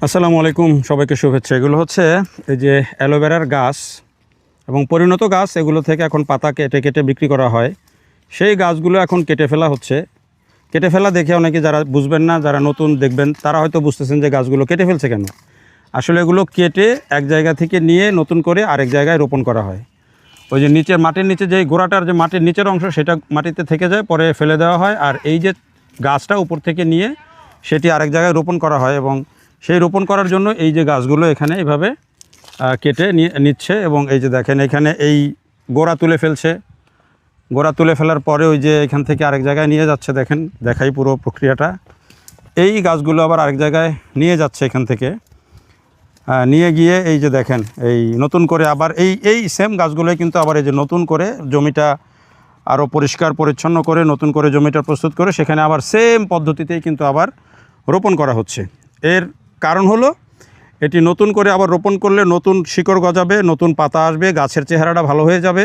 আসসালামু আলাইকুম, সবাইকে শুভেচ্ছা। এগুলো হচ্ছে এই যে অ্যালোভেরার গাছ এবং পরিণত গাছ। এগুলো থেকে এখন পাতা কেটে কেটে বিক্রি করা হয়। সেই গাছগুলো এখন কেটে ফেলা হচ্ছে। কেটে ফেলা দেখে অনেকে যারা বুঝবেন না, যারা নতুন দেখবেন তারা হয়তো বুঝতেছেন যে গাছগুলো কেটে ফেলছে কেন। আসলে এগুলো কেটে এক জায়গা থেকে নিয়ে নতুন করে আরেক জায়গায় রোপণ করা হয়। ওই যে নিচের মাটির নিচে যে গোড়াটার যে মাটির নিচের অংশ সেটা মাটিতে থেকে যায়, পরে ফেলে দেওয়া হয়। আর এই যে গাছটা উপর থেকে নিয়ে সেটি আরেক জায়গায় রোপণ করা হয় এবং সেই রোপণ করার জন্য এই যে গাছগুলো এখানে এইভাবে কেটে নিচ্ছে। এবং এই যে দেখেন এখানে এই গোড়া তুলে ফেলছে। গোড়া তুলে ফেলার পরে ওই যে এখান থেকে আরেক জায়গায় নিয়ে যাচ্ছে। দেখেন, দেখাই পুরো প্রক্রিয়াটা। এই গাছগুলো আবার আরেক জায়গায় নিয়ে যাচ্ছে এখান থেকে নিয়ে গিয়ে এই যে দেখেন এই নতুন করে আবার এই সেম গাছগুলোই কিন্তু আবার এই যে নতুন করে জমিটা আরও পরিষ্কার পরিচ্ছন্ন করে নতুন করে জমিটা প্রস্তুত করে সেখানে আবার সেম পদ্ধতিতেই কিন্তু আবার রোপণ করা হচ্ছে। এর কারণ হলো এটি নতুন করে আবার রোপণ করলে নতুন শিকড় গজাবে, নতুন পাতা আসবে, গাছের চেহারাটা ভালো হয়ে যাবে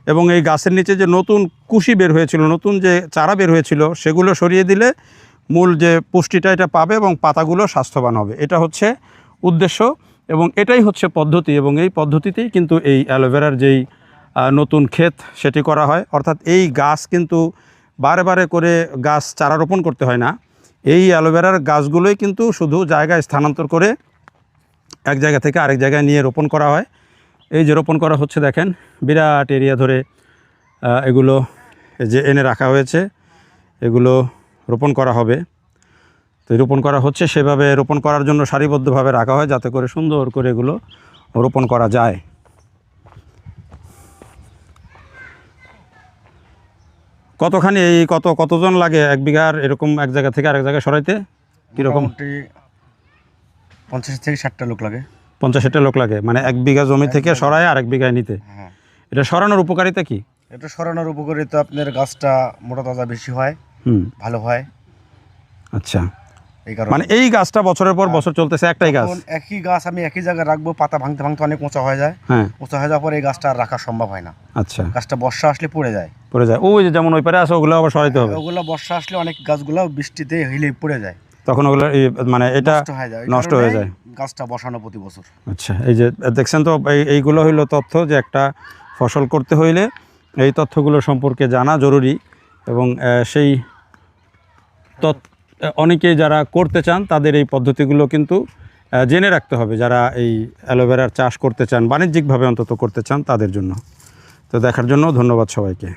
এবং এই গাছের নিচে যে নতুন কুশি বের হয়েছিল, নতুন যে চারা বের হয়েছিল সেগুলো সরিয়ে দিলে মূল যে পুষ্টিটা এটা পাবে এবং পাতাগুলো স্বাস্থ্যবান হবে। এটা হচ্ছে উদ্দেশ্য এবং এটাই হচ্ছে পদ্ধতি। এবং এই পদ্ধতিতেই কিন্তু এই অ্যালোভেরার যেই নতুন ক্ষেত সেটি করা হয়। অর্থাৎ এই গাছ কিন্তু বারে বারে করে গাছ চারা রোপণ করতে হয় না। এই অ্যালোভেরার গাছগুলোই কিন্তু শুধু জায়গায় স্থানান্তর করে এক জায়গা থেকে আরেক জায়গায় নিয়ে রোপণ করা হয়। এই যে রোপণ করা হচ্ছে দেখেন, বিরাট এরিয়া ধরে এগুলো যে এনে রাখা হয়েছে, এগুলো রোপণ করা হবে। তো রোপণ করা হচ্ছে, সেভাবে রোপণ করার জন্য সারিবদ্ধভাবে রাখা হয় যাতে করে সুন্দর করে এগুলো রোপণ করা যায়। কতখানি কতজন লাগে এক বিঘার এরকম এক জায়গা থেকে আরেক জায়গায় সরাইতে? কীরকম? 50 থেকে 60টা লোক লাগে। 50-60টা লোক লাগে, মানে এক বিঘা জমি থেকে সরায় আরেক বিঘায় নিতে। হ্যাঁ, এটা সরানোর উপকারিতা কি? এটা সরানোর উপকারিতা আপনার গাছটা মোটা তাজা বেশি হয়, ভালো হয়। আচ্ছা, এই কারণে মানে এই গাছটা বছরের পর বছর চলতেছে একটাই গাছ। একই গাছ আমি একই জায়গায় রাখবো, পাতা ভাঙতে ভাঙতে অনেক উঁচা হয়ে যায়। হ্যাঁ, উঁচা হয়ে যাওয়ার পরে এই গাছটা আর রাখা সম্ভব হয় না। আচ্ছা, গাছটা বর্ষা আসলে পড়ে যায়। ওই যে যেমন ওই পারে আছে ওগুলো আবার সরাইতে হবে। ওগুলো বর্ষা আসলে অনেক গাছগুলো বৃষ্টিতে হিলে পড়ে যায়, তখন ওগুলো মানে এটা নষ্ট হয়ে যায়। গাছটা বসানো প্রতি বছর। আচ্ছা, এই যে দেখছেন তো, এইগুলো হইলো তথ্য যে একটা ফসল করতে হইলে এই তথ্যগুলো সম্পর্কে জানা জরুরি। এবং সেই অনেকেই যারা করতে চান তাদের এই পদ্ধতিগুলো কিন্তু জেনে রাখতে হবে, যারা এই অ্যালোভেরার চাষ করতে চান, বাণিজ্যিকভাবে অন্তত করতে চান তাদের জন্য। তো দেখার জন্য ধন্যবাদ সবাইকে।